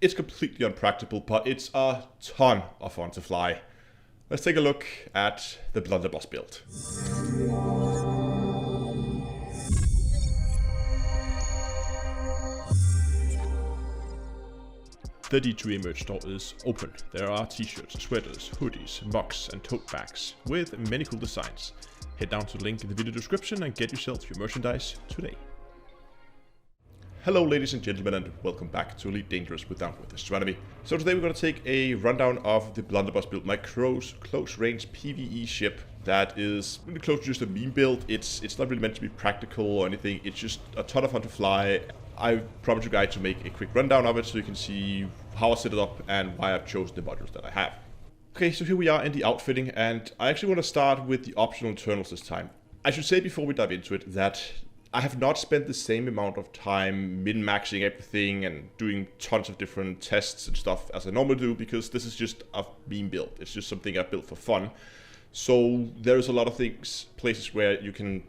It's completely unpractical, but it's a ton of fun to fly. Let's take a look at the Blunderbuss build. The D2A merch store is open. There are t-shirts, sweaters, hoodies, mugs and tote bags with many cool designs. Head down to the link in the video description and get yourself your merchandise today. Hello ladies and gentlemen, and welcome back to Elite Dangerous with Astronomy. So today we're going to take a rundown of the Blunderbuss build, my close range PvE ship that is really close to just a meme build. It's not really meant to be practical or anything, it's just a ton of fun to fly. I promised you guys to make a quick rundown of it so you can see how I set it up and why I've chosen the modules that I have. Okay, so here we are in the outfitting, and I actually want to start with the optional internals this time. I should say before we dive into it that I have not spent the same amount of time min-maxing everything and doing tons of different tests and stuff as I normally do, because this is just a meme build. It's just something I built for fun. So there's a lot of places where you can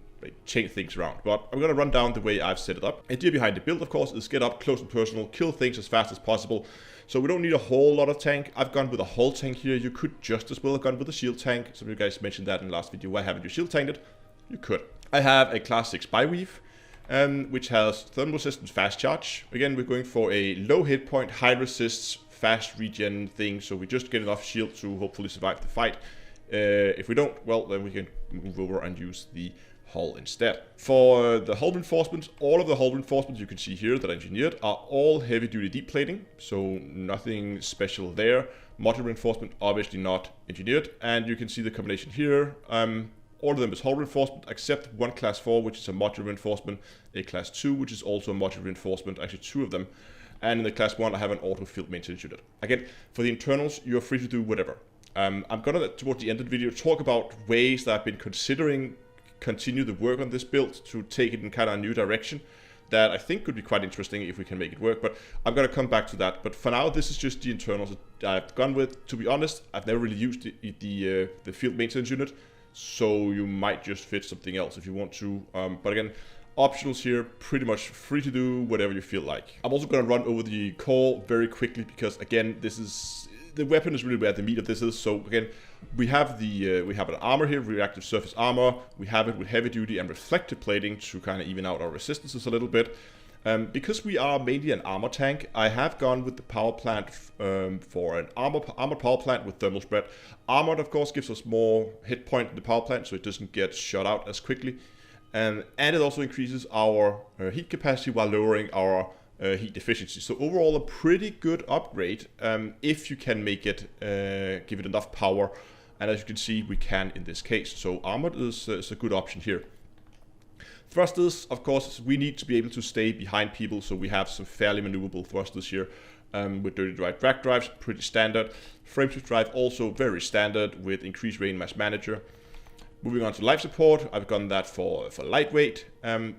change things around. But I'm going to run down the way I've set it up. The idea behind the build, of course, is get up close and personal, kill things as fast as possible. So we don't need a whole lot of tank. I've gone with a hull tank here. You could just as well have gone with a shield tank. Some of you guys mentioned that in the last video. Why haven't you shield tanked it? You could. I have a class 6 Spyweave, which has thermal resistance, fast charge. Again, we're going for a low hit point, high resists, fast regen thing, so we just get enough shield to hopefully survive the fight. If we don't, well, then we can move over and use the hull instead. For the hull reinforcements, all of the hull reinforcements you can see here that I engineered are all heavy duty deep plating, so nothing special there. Module reinforcement, obviously not engineered, and you can see the combination here. All of them is hull reinforcement, except one class 4, which is a module reinforcement, a class 2, which is also a module reinforcement, actually 2 of them. And in the class 1, I have an auto field maintenance unit. Again, for the internals, you're free to do whatever. I'm gonna, towards the end of the video, talk about ways that I've been considering continue the work on this build to take it in kind of a new direction that I think could be quite interesting if we can make it work, but I'm gonna come back to that. But for now, this is just the internals that I've gone with. To be honest, I've never really used the field maintenance unit, so you might just fit something else if you want to. But again, optionals here, pretty much free to do whatever you feel like. I'm also going to run over the core very quickly because again, the weapon is really where the meat of this is. So again, we have an armor here, reactive surface armor. We have it with heavy duty and reflective plating to kind of even out our resistances a little bit. Because we are mainly an armor tank, I have gone with the power plant for an armored power plant with thermal spread. Armored, of course, gives us more hit point in the power plant, so it doesn't get shot out as quickly. And it also increases our heat capacity while lowering our heat efficiency. So overall, a pretty good upgrade if you can make it, give it enough power. And as you can see, we can in this case. So armored is a good option here. Thrusters, of course, we need to be able to stay behind people, so we have some fairly maneuverable thrusters here with dirty drive drag drives, pretty standard. Frame shift drive also very standard with increased range mass manager. Moving on to life support, I've gone that for lightweight.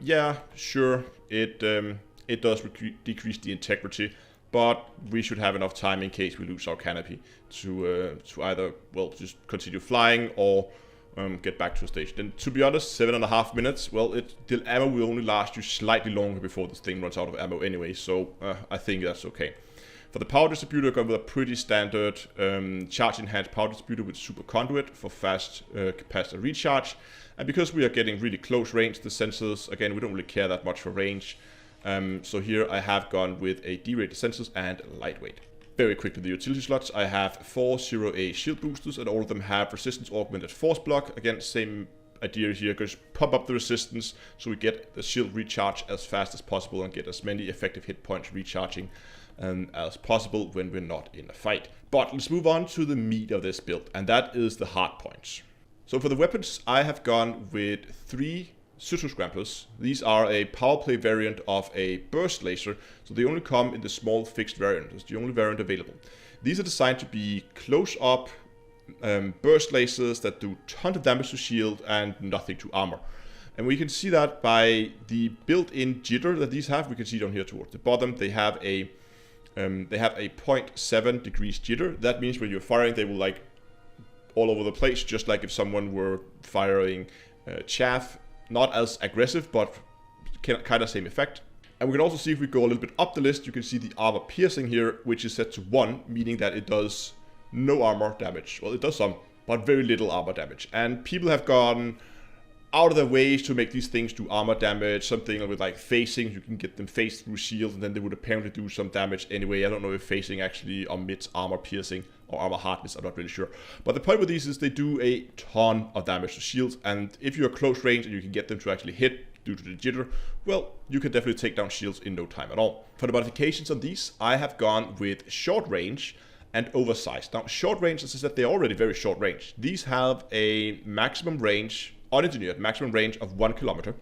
Yeah, sure, it does decrease the integrity, but we should have enough time in case we lose our canopy to either, well, just continue flying or get back to a station. And to be honest, 7.5 minutes, well, the ammo will only last you slightly longer before this thing runs out of ammo anyway, so I think that's okay. For the power distributor, I've gone with a pretty standard charge enhanced power distributor with super conduit for fast capacitor recharge. And because we are getting really close range, the sensors, again, we don't really care that much for range. So here I have gone with a D-rated sensors and lightweight. Very quickly, the utility slots. I have 4 0A shield boosters, and all of them have resistance augmented force block. Again, same idea here, just pump up the resistance so we get the shield recharge as fast as possible and get as many effective hit points recharging as possible when we're not in a fight. But let's move on to the meat of this build, and that is the hard points. So for the weapons, I have gone with 3 Citrus Scramblers. These are a power play variant of a burst laser, so they only come in the small fixed variant. It's the only variant available. These are designed to be close-up burst lasers that do tons of damage to shield and nothing to armor. And we can see that by the built-in jitter that these have. We can see down here towards the bottom, they have a 0.7 degrees jitter. That means when you're firing, they will like all over the place, just like if someone were firing chaff. Not as aggressive, but kind of same effect. And we can also see if we go a little bit up the list, you can see the armor piercing here, which is set to 1, meaning that it does no armor damage. Well, it does some, but very little armor damage. And people have gone out of their ways to make these things do armor damage. Something with like phasing, you can get them phased through shields, and then they would apparently do some damage anyway. I don't know if phasing actually omits armor piercing or armor hardness, I'm not really sure. But the point with these is they do a ton of damage to shields, and if you're close range and you can get them to actually hit due to the jitter, well, you can definitely take down shields in no time at all. For the modifications on these, I have gone with short range and oversized. Now, short range, as I said, they're already very short range. These have a maximum range, unengineered maximum range of 1 kilometer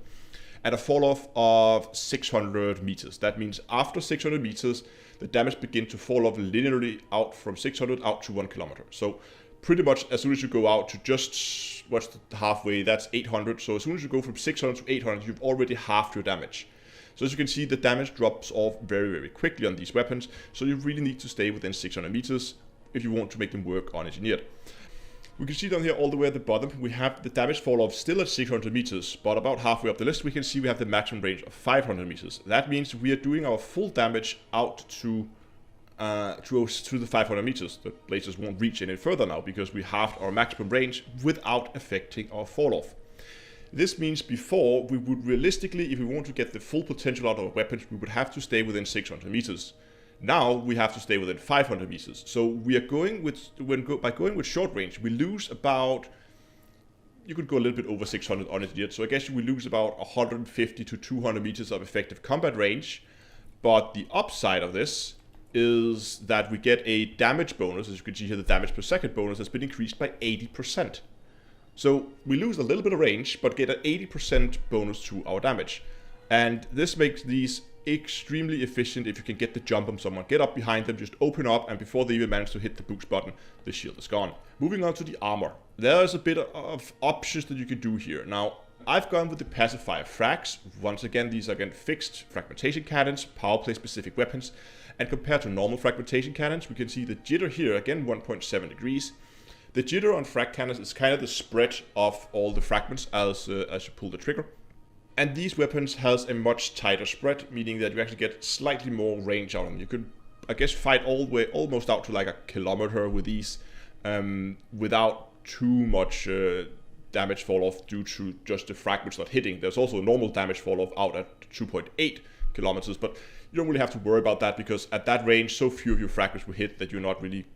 and a fall off of 600 meters. That means after 600 meters, the damage begins to fall off linearly out from 600 out to 1 kilometer. So pretty much as soon as you go out to just, what's the halfway, that's 800. So as soon as you go from 600 to 800, you've already halved your damage. So as you can see, the damage drops off very, very quickly on these weapons. So you really need to stay within 600 meters if you want to make them work unengineered. We can see down here all the way at the bottom, we have the damage fall off still at 600 meters, but about halfway up the list, we can see we have the maximum range of 500 meters. That means we are doing our full damage out to the 500 meters. The lasers won't reach any further now because we halved our maximum range without affecting our fall off. This means before, we would realistically, if we want to get the full potential out of our weapons, we would have to stay within 600 meters. Now we have to stay within 500 meters. So we are going with, by going with short range, we lose about, you could go a little bit over 600 on it yet. So I guess we lose about 150 to 200 meters of effective combat range. But the upside of this is that we get a damage bonus. As you can see here, the damage per second bonus has been increased by 80%. So we lose a little bit of range, but get an 80% bonus to our damage. And this makes these extremely efficient if you can get the jump on someone, get up behind them, just open up, and before they even manage to hit the boost button, the shield is gone. Moving on to the armor. There's a bit of options that you can do here. Now, I've gone with the pacifier frags. Once again, these are again fixed fragmentation cannons, power play specific weapons, and compared to normal fragmentation cannons, we can see the jitter here, again 1.7 degrees. The jitter on frag cannons is kind of the spread of all the fragments as you pull the trigger. And these weapons has a much tighter spread, meaning that you actually get slightly more range out of them. You could, I guess, fight all the way almost out to like a kilometer with these without too much damage fall off due to just the fragments not hitting. There's also normal damage fall off out at 2.8 kilometers, but you don't really have to worry about that because at that range, so few of your fragments will hit that you're not really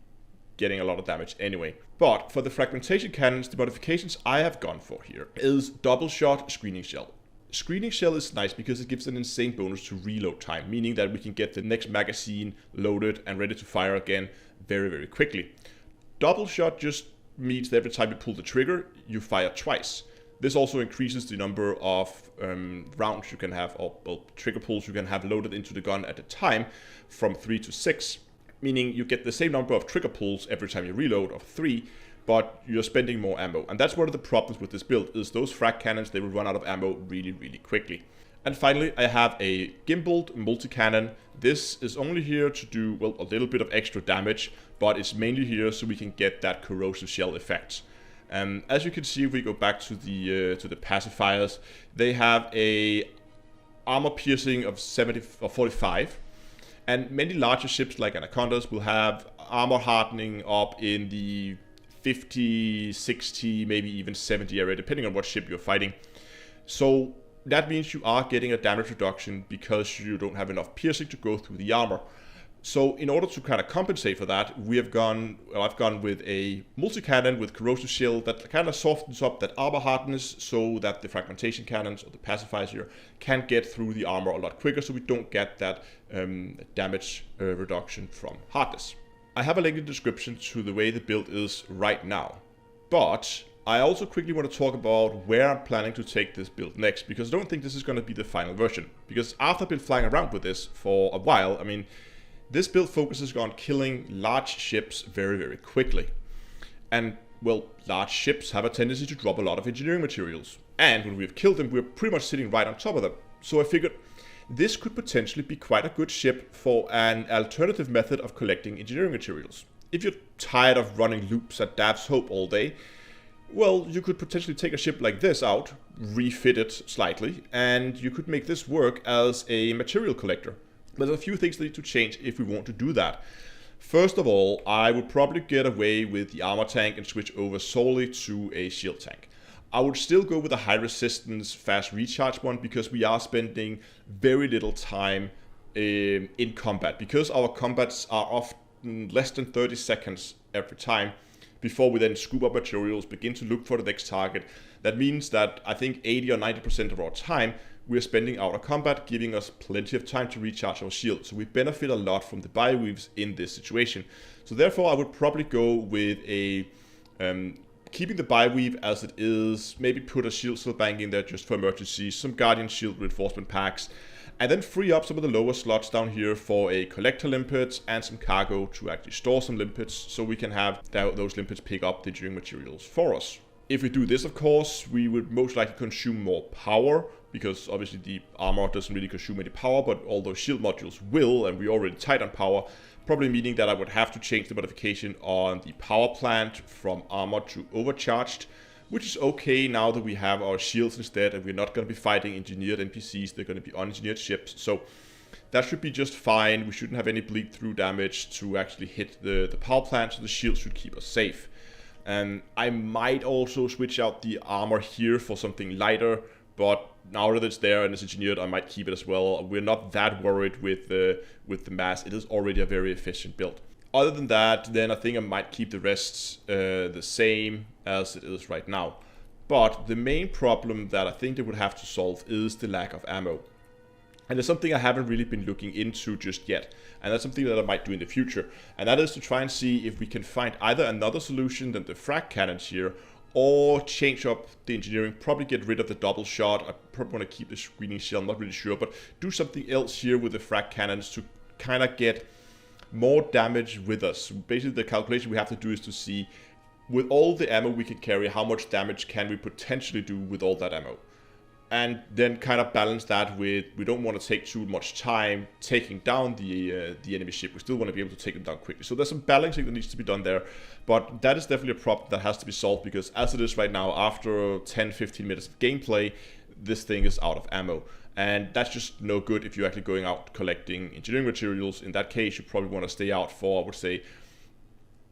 getting a lot of damage anyway. But for the fragmentation cannons, the modifications I have gone for here is double shot screening shell. Screening shell is nice because it gives an insane bonus to reload time, meaning that we can get the next magazine loaded and ready to fire again very, very quickly. Double shot just means that every time you pull the trigger, you fire twice. This also increases the number of rounds you can have, or trigger pulls you can have loaded into the gun at a time from 3 to 6, meaning you get the same number of trigger pulls every time you reload of 3, but you're spending more ammo. And that's one of the problems with this build, is those frag cannons, they will run out of ammo really, really quickly. And finally, I have a gimbaled multi-cannon. This is only here to do, well, a little bit of extra damage, but it's mainly here so we can get that corrosive shell effect. As you can see, if we go back to the pacifiers, they have a armor piercing of 70 or 45, and many larger ships like Anacondas will have armor hardening up in the 50, 60, maybe even 70 area, depending on what ship you're fighting. So that means you are getting a damage reduction because you don't have enough piercing to go through the armor. So in order to kind of compensate for that, I've gone with a multi-cannon with corrosive shell that kind of softens up that armor hardness so that the fragmentation cannons or the pacifiers here can get through the armor a lot quicker, so we don't get that damage reduction from hardness. I have a link in the description to the way the build is right now, but I also quickly want to talk about where I'm planning to take this build next, because I don't think this is going to be the final version. Because after I've been flying around with this for a while, I mean, this build focuses on killing large ships very, very quickly. And, well, large ships have a tendency to drop a lot of engineering materials. And when we've killed them, we're pretty much sitting right on top of them. So I figured this could potentially be quite a good ship for an alternative method of collecting engineering materials. If you're tired of running loops at Dav's Hope all day, Well, you could potentially take a ship like this out, refit it slightly, and you could make this work as a material collector. There's a few things that need to change if we want to do that. First of all, I would probably get away with the armor tank and switch over solely to a shield tank. I would still go with a high resistance fast recharge one because we are spending very little time in combat. Because our combats are often less than 30 seconds every time before we then scoop up materials, begin to look for the next target. That means that I think 80 or 90% of our time we're spending out of combat, giving us plenty of time to recharge our shield. So we benefit a lot from the bioweaves in this situation. So therefore I would probably go with a keeping the bioweave as it is, maybe put a shield cell bank in there just for emergencies, some guardian shield reinforcement packs, and then free up some of the lower slots down here for a collector limpets and some cargo to actually store some limpets, so we can have those limpets pick up the engineering materials for us. If we do this, of course, we would most likely consume more power, because obviously the armor doesn't really consume any power, but all those shield modules will, and we're already tight on power, probably meaning that I would have to change the modification on the power plant from armor to overcharged, which is okay now that we have our shields instead, and we're not going to be fighting engineered NPCs, they're going to be unengineered ships, so that should be just fine. We shouldn't have any bleed through damage to actually hit the power plant, so the shield should keep us safe. And I might also switch out the armor here for something lighter, but now that it's there and it's engineered, I might keep it as well. We're not that worried with the mass. It is already a very efficient build. Other than that, then I think I might keep the rest the same as it is right now. But the main problem that I think they would have to solve is the lack of ammo. And there's something I haven't really been looking into just yet. And that's something that I might do in the future. And that is to try and see if we can find either another solution than the frag cannons here, or change up the engineering, probably get rid of the double shot. I probably want to keep the screening shell, I'm not really sure, but do something else here with the frag cannons to kind of get more damage with us. Basically the calculation we have to do is to see, with all the ammo we can carry, how much damage can we potentially do with all that ammo. And then kind of balance that with, we don't want to take too much time taking down the enemy ship. We still want to be able to take them down quickly. So there's some balancing that needs to be done there. But that is definitely a problem that has to be solved, because as it is right now, after 10-15 minutes of gameplay, this thing is out of ammo. And that's just no good if you're actually going out collecting engineering materials. In that case, you probably want to stay out for, I would say,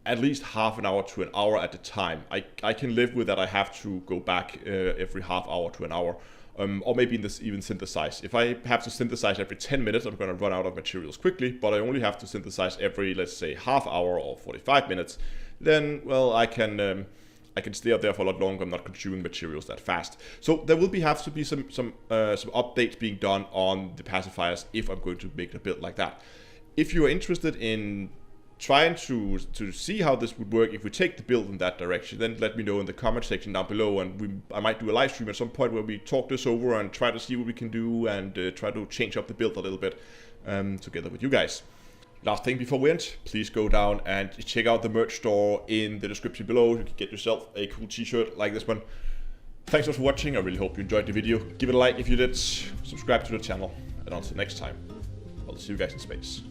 at least half an hour to an hour at a time. I can live with that. I have to go back every half hour to an hour. Or maybe in this even synthesize. If I have to synthesize every 10 minutes, I'm going to run out of materials quickly, but I only have to synthesize every, let's say, half hour or 45 minutes, then, well, I can stay out there for a lot longer. I'm not consuming materials that fast. So there will have to be some updates being done on the pacifiers if I'm going to make a build like that. If you are interested in trying to see how this would work if we take the build in that direction, then let me know in the comment section down below, and I might do a live stream at some point where we talk this over and try to see what we can do and try to change up the build a little bit together with you guys. Last thing before we end, please go down and check out the merch store in the description below. You can get yourself a cool t-shirt like this one. Thanks for watching. I really hope you enjoyed the video. Give it a like if you did, subscribe to the channel, and until next time, I'll see you guys in space.